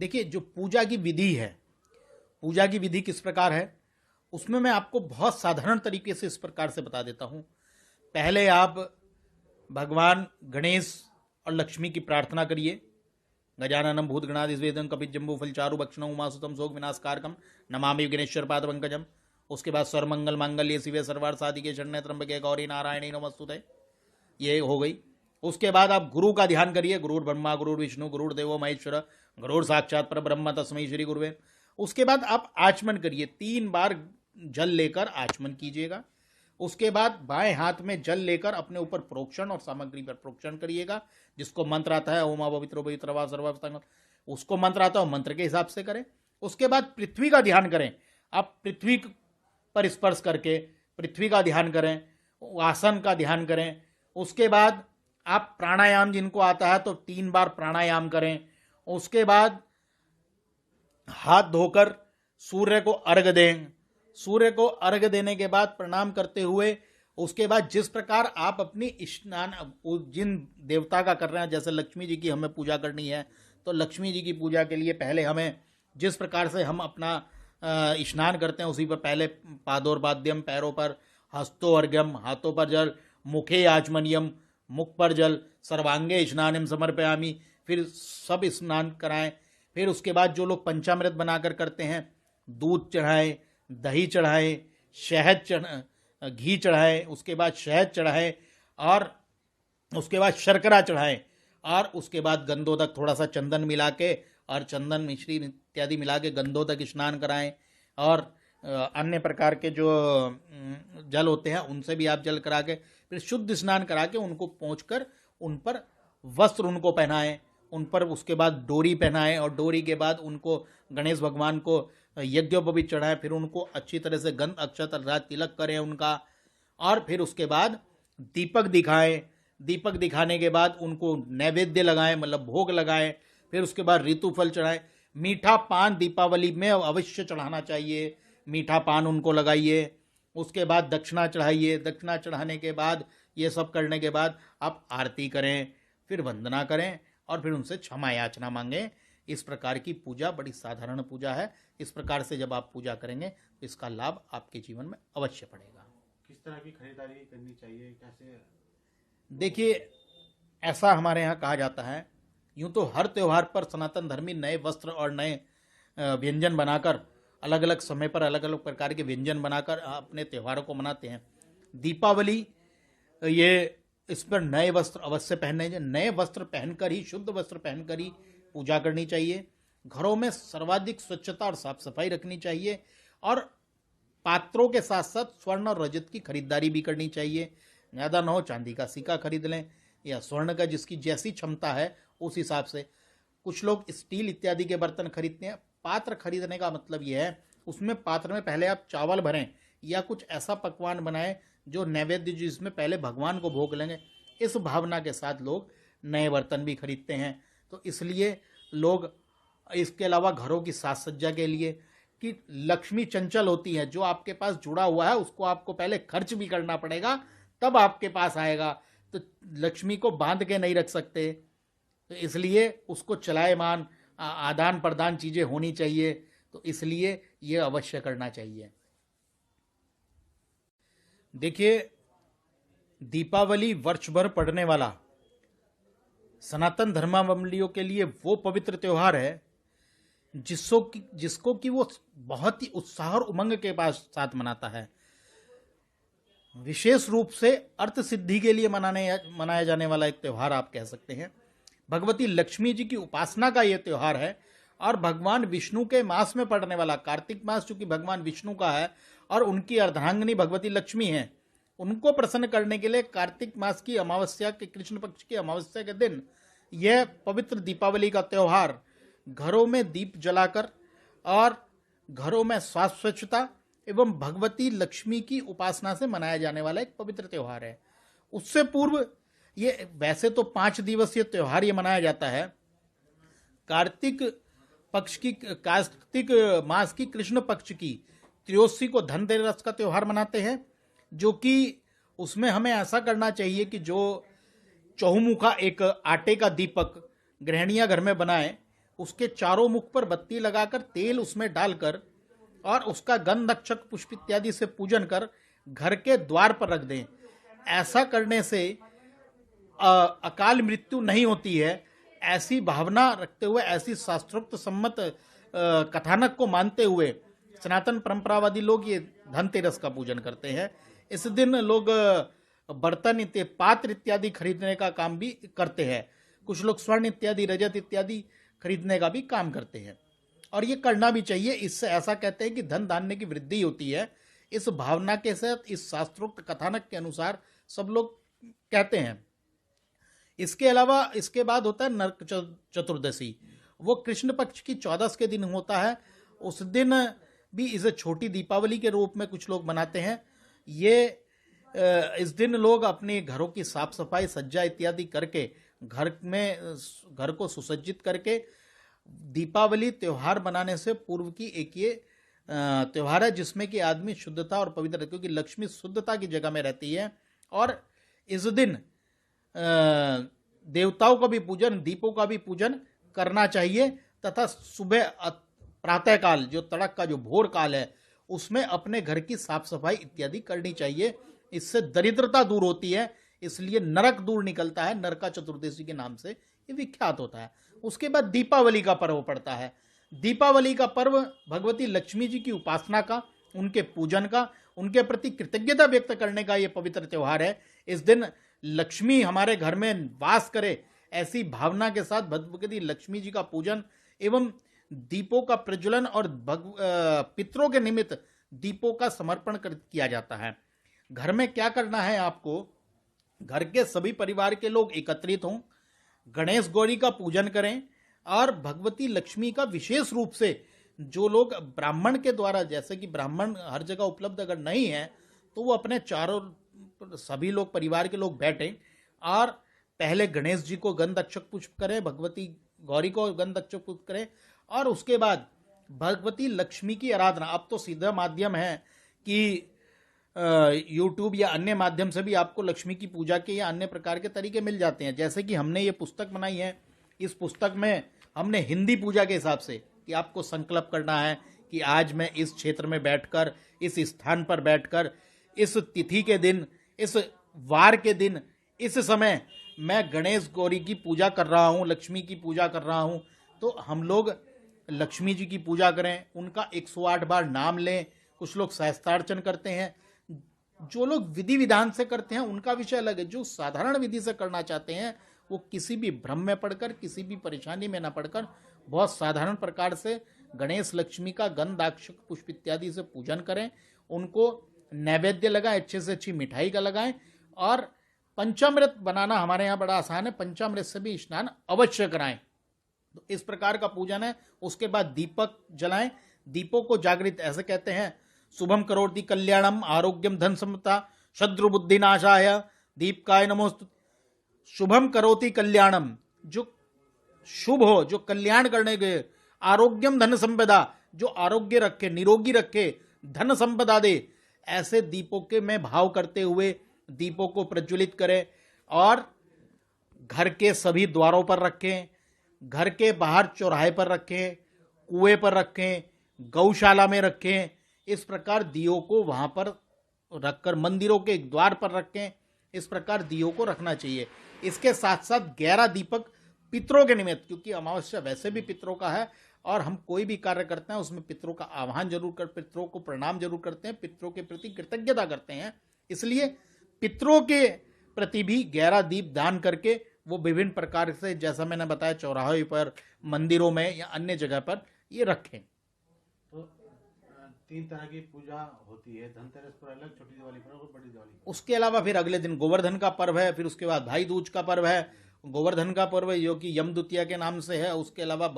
देखिए, जो पूजा की विधि है, पूजा की विधि किस प्रकार है, उसमें मैं आपको बहुत साधारण तरीके से इस प्रकार से बता देता हूँ। पहले आप भगवान गणेश और लक्ष्मी की प्रार्थना करिए। गजाननम भूतगणाधिसेवितम कपिजम्बू फलचारु भक्षणम उमासुतम शोक विनाशकारकम नमामि विघ्नेश्वर पाद पंकजम। उसके बाद सर्वमंगल मांगल्ये शिवे सर्वार्थ साधिके शरण्ये त्र्यंबके गौरी नारायणी नमोस्तुते, ये हो गई। उसके बाद आप गुरु का ध्यान करिए। गुरुर ब्रह्मा गुरुर विष्णु गुरुर देवो महेश्वर गुरुर साक्षात पर ब्रह्म तस्मै श्री गुरुवे। उसके बाद आप आचमन करिए, 3 बार जल लेकर आचमन कीजिएगा। उसके बाद बाएं हाथ में जल लेकर अपने ऊपर प्रोक्षण और सामग्री पर प्रोक्षण करिएगा। जिसको मंत्र आता है ओमा पवित्रो पवित्रवा सर्वस्तंग, उसको मंत्र आता है मंत्र के हिसाब से करें। उसके बाद पृथ्वी का ध्यान करें। आप पृथ्वी पर स्पर्श करके पृथ्वी का ध्यान करें, आसन का ध्यान करें। उसके बाद आप प्राणायाम जिनको आता है तो 3 बार प्राणायाम करें। उसके बाद हाथ धोकर सूर्य को अर्घ्य दें। सूर्य को अर्घ्य देने के बाद प्रणाम करते हुए उसके बाद जिस प्रकार आप अपनी स्नान जिन देवता का कर रहे हैं, जैसे लक्ष्मी जी की हमें पूजा करनी है तो लक्ष्मी जी की पूजा के लिए पहले हमें जिस प्रकार से हम अपना स्नान करते हैं उसी पर पहले पादोर्बाद्यम, पैरों पर हस्तो अर्घ्यम, हाथों पर जल, मुखे आचमनियम, मुख पर जल, सर्वांगे स्नानम समर्पयामि, फिर सब स्नान कराएं। फिर उसके बाद जो लोग पंचामृत बनाकर करते हैं, दूध चढ़ाएं, दही चढ़ाएं, शहद घी चढ़ाएं, उसके बाद शहद चढ़ाएं और उसके बाद शर्करा चढ़ाएं और उसके बाद गंधोदक थोड़ा सा चंदन मिला के और चंदन मिश्री इत्यादि मिला के गंधोदक स्नान कराएं। और अन्य प्रकार के जो जल होते हैं उनसे भी आप जल करा के फिर शुद्ध स्नान करा के उनको पोंछकर उन पर वस्त्र उनको पहनाएं। उन पर उसके बाद डोरी पहनाएं और डोरी के बाद उनको गणेश भगवान को यज्ञोपवीत चढ़ाएं। फिर उनको अच्छी तरह से गंध अक्षत रात तिलक करें उनका और फिर उसके बाद दीपक दिखाएं। दीपक दिखाने के बाद उनको नैवेद्य लगाएं, मतलब भोग लगाएं। फिर उसके बाद ऋतुफल चढ़ाएं। मीठा पान दीपावली में अवश्य चढ़ाना चाहिए, मीठा पान उनको लगाइए। उसके बाद दक्षिणा चढ़ाइए। दक्षिणा चढ़ाने के बाद ये सब करने के बाद आप आरती करें, फिर वंदना करें और फिर उनसे क्षमा याचना मांगें। इस प्रकार की पूजा बड़ी साधारण पूजा है। इस प्रकार से जब आप पूजा करेंगे तो इसका लाभ आपके जीवन में अवश्य पड़ेगा। किस तरह की खरीदारी करनी चाहिए, कैसे? देखिए, ऐसा हमारे यहाँ कहा जाता है, यूं तो हर त्योहार पर सनातन धर्मी नए वस्त्र और नए व्यंजन बनाकर अलग अलग समय पर अलग अलग प्रकार के व्यंजन बनाकर अपने त्योहारों को मनाते हैं। दीपावली ये इस पर नए वस्त्र अवश्य पहनने चाहिए। नए वस्त्र पहनकर ही, शुद्ध वस्त्र पहनकर ही पूजा करनी चाहिए। घरों में सर्वाधिक स्वच्छता और साफ सफाई रखनी चाहिए और पात्रों के साथ साथ स्वर्ण और रजत की खरीदारी भी करनी चाहिए। ज़्यादा ना हो चांदी का सिक्का खरीद लें या स्वर्ण का, जिसकी जैसी क्षमता है उस हिसाब से। कुछ लोग स्टील इत्यादि के बर्तन खरीदते हैं। पात्र खरीदने का मतलब यह है उसमें पात्र में पहले आप चावल भरें या कुछ ऐसा पकवान बनाएं जो नैवेद्य जिसमें पहले भगवान को भोग लेंगे। इस भावना के साथ लोग नए बर्तन भी खरीदते हैं। तो इसलिए लोग इसके अलावा घरों की साज सज्जा के लिए, कि लक्ष्मी चंचल होती है, जो आपके पास जुड़ा हुआ है उसको आपको पहले खर्च भी करना पड़ेगा तब आपके पास आएगा। तो लक्ष्मी को बांध के नहीं रख सकते, तो इसलिए उसको चलायमान आदान प्रदान चीजें होनी चाहिए। तो इसलिए ये अवश्य करना चाहिए। देखिए, दीपावली वर्ष भर पड़ने वाला सनातन धर्मावलंबियों के लिए वो पवित्र त्योहार है जिसको कि वो बहुत ही उत्साह और उमंग के साथ मनाता है। विशेष रूप से अर्थ सिद्धि के लिए मनाया जाने वाला एक त्योहार आप कह सकते हैं। भगवती लक्ष्मी जी की उपासना का यह त्योहार है और भगवान विष्णु के मास में पड़ने वाला कार्तिक मास, चूंकि भगवान विष्णु का है और उनकी अर्धांगिनी भगवती लक्ष्मी है, उनको प्रसन्न करने के लिए कार्तिक मास की अमावस्या के कृष्ण पक्ष की अमावस्या के दिन यह पवित्र दीपावली का त्योहार घरों में दीप जलाकर और घरों में स्वास्थ्य स्वच्छता एवं भगवती लक्ष्मी की उपासना से मनाया जाने वाला एक पवित्र त्योहार है। उससे पूर्व ये वैसे तो 5 दिवसीय त्योहार ये मनाया जाता है। कार्तिक मास की कृष्ण पक्ष की त्रयोदशी को धनतेरस का त्योहार मनाते हैं, जो कि उसमें हमें ऐसा करना चाहिए कि जो चहुमुखा एक आटे का दीपक गृहिणियां घर में बनाएं, उसके चारों मुख पर बत्ती लगाकर तेल उसमें डालकर और उसका गंध अक्षत पुष्प इत्यादि से पूजन कर घर के द्वार पर रख दें। ऐसा करने से अकाल मृत्यु नहीं होती है। ऐसी भावना रखते हुए, ऐसी शास्त्रोक्त सम्मत कथानक को मानते हुए सनातन परंपरावादी लोग ये धनतेरस का पूजन करते हैं। इस दिन लोग बर्तन पात्र इत्यादि खरीदने का काम भी करते हैं। कुछ लोग स्वर्ण इत्यादि, रजत इत्यादि खरीदने का भी काम करते हैं और ये करना भी चाहिए। इससे ऐसा कहते हैं कि धन धान्य की वृद्धि होती है। इस भावना के साथ, इस शास्त्रोक्त कथानक के अनुसार सब लोग कहते हैं। इसके अलावा इसके बाद होता है नरक चतुर्दशी। वो कृष्ण पक्ष की 14 के दिन होता है। उस दिन भी इसे छोटी दीपावली के रूप में कुछ लोग मनाते हैं। इस दिन लोग अपने घरों की साफ सफाई, सज्जा इत्यादि करके घर को सुसज्जित करके दीपावली त्योहार बनाने से पूर्व की एक ये त्योहार है जिसमें कि आदमी शुद्धता और पवित्र, क्योंकि लक्ष्मी शुद्धता की जगह में रहती है। और इस दिन देवताओं का भी पूजन, दीपों का भी पूजन करना चाहिए तथा सुबह प्रातःकाल, जो तड़क का जो भोर काल है, उसमें अपने घर की साफ सफाई इत्यादि करनी चाहिए। इससे दरिद्रता दूर होती है, इसलिए नरक दूर निकलता है। नरका चतुर्दशी के नाम से ये विख्यात होता है। उसके बाद दीपावली का पर्व पड़ता है। दीपावली का पर्व भगवती लक्ष्मी जी की उपासना का, उनके पूजन का, उनके प्रति कृतज्ञता व्यक्त करने का ये पवित्र त्योहार है। इस दिन लक्ष्मी हमारे घर में वास करे, ऐसी भावना के साथ भगवती लक्ष्मी जी का पूजन एवं दीपों का प्रज्वलन और पितरों के निमित्त दीपों का समर्पण किया जाता है। घर में क्या करना है आपको, घर के सभी परिवार के लोग एकत्रित हों, गणेश गौरी का पूजन करें और भगवती लक्ष्मी का विशेष रूप से, जो लोग ब्राह्मण के द्वारा, जैसे कि ब्राह्मण हर जगह उपलब्ध अगर नहीं है तो वो अपने चारों सभी लोग, परिवार के लोग बैठें और पहले गणेश जी को गंध अक्षत पुष्प करें, भगवती गौरी को गंध अक्षत पुष्प करें और उसके बाद भगवती लक्ष्मी की आराधना। अब तो सीधा माध्यम है कि यूट्यूब या अन्य माध्यम से भी आपको लक्ष्मी की पूजा के या अन्य प्रकार के तरीके मिल जाते हैं। जैसे कि हमने ये पुस्तक बनाई है, इस पुस्तक में हमने हिंदी पूजा के हिसाब से कि आपको संकल्प करना है कि आज मैं इस क्षेत्र में बैठकर, इस स्थान पर बैठकर, इस तिथि के दिन, इस वार के दिन, इस समय मैं गणेश गौरी की पूजा कर रहा हूँ, लक्ष्मी की पूजा कर रहा हूँ। तो हम लोग लक्ष्मी जी की पूजा करें, उनका 108 बार नाम लें। कुछ लोग सहस्त्रार्चन करते हैं। जो लोग विधि विधान से करते हैं उनका विषय अलग है। जो साधारण विधि से करना चाहते हैं वो किसी भी भ्रम में पड़कर, किसी भी परेशानी में न पड़कर बहुत साधारण प्रकार से गणेश लक्ष्मी का गंध अक्षत पुष्प इत्यादि से पूजन करें। उनको नैवेद्य लगाएं, अच्छे से अच्छी मिठाई का लगाएं और पंचामृत बनाना हमारे यहाँ बड़ा आसान है। पंचामृत से भी स्नान अवश्य कराएं। तो इस प्रकार का पूजन है। उसके बाद दीपक जलाएं। दीपों को जागृत ऐसे कहते हैं, शुभम करोति कल्याणम आरोग्यम धन संपदा शत्रु बुद्धि नाशाय दीपकाय नमोस्तु। शुभम करोति कल्याणम, जो शुभ हो, जो कल्याण करने के, आरोग्यम धन संपदा, जो आरोग्य रखे, निरोगी रखे, धन संपदा दे, ऐसे दीपों के में भाव करते हुए दीपों को प्रज्वलित करें और घर के सभी द्वारों पर रखें, घर के बाहर चौराहे पर रखें, कुएं पर रखें, गौशाला में रखें। इस प्रकार दियों को वहां पर रखकर, मंदिरों के द्वार पर रखें। इस प्रकार दियों को रखना चाहिए। इसके साथ साथ 11 दीपक पितरों के निमित्त, क्योंकि अमावस्या वैसे भी पितरों का है और हम कोई भी कार्य करते हैं उसमें पितरों का आह्वान जरूर कर, पितरों को प्रणाम जरूर करते हैं, पितरों के प्रति कृतज्ञता करते हैं। इसलिए पितरों के प्रति भी 11 दीप दान करके वो विभिन्न प्रकार से, जैसा मैंने बताया, चौराहे पर, मंदिरों में या अन्य जगह पर ये रखें। तो 3 तरह की पूजा होती है, धनतेरस पर अलग, छोटी दिवाली पर और बड़ी दिवाली पर। उसके अलावा फिर अगले दिन गोवर्धन का पर्व है, फिर उसके बाद भाई दूज का पर्व है। गोवर्धन का पर्व जो कि यम द्वितीया के नाम से है। उसके अलावा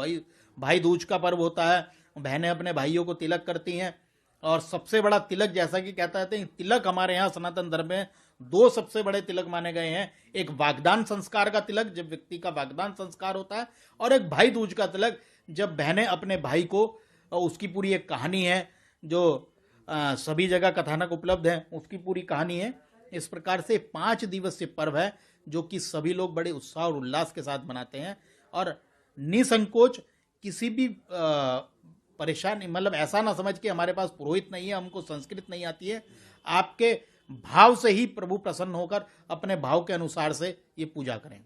भाई दूज का पर्व होता है। बहनें अपने भाइयों को तिलक करती हैं और सबसे बड़ा तिलक, जैसा कि कहता है, तिलक हमारे यहाँ सनातन धर्म में 2 सबसे बड़े तिलक माने गए हैं। एक वागदान संस्कार का तिलक, जब व्यक्ति का वागदान संस्कार होता है, और एक भाई दूज का तिलक, जब बहनें अपने भाई को, उसकी पूरी एक कहानी है जो सभी जगह कथानक उपलब्ध है, उसकी पूरी कहानी है। इस प्रकार से 5 दिवसीय पर्व है जो कि सभी लोग बड़े उत्साह और उल्लास के साथ मनाते हैं और निसंकोच किसी भी परेशानी, मतलब ऐसा ना समझ के हमारे पास पुरोहित नहीं है, हमको संस्कृत नहीं आती है। आपके भाव से ही प्रभु प्रसन्न होकर अपने भाव के अनुसार से ये पूजा करें।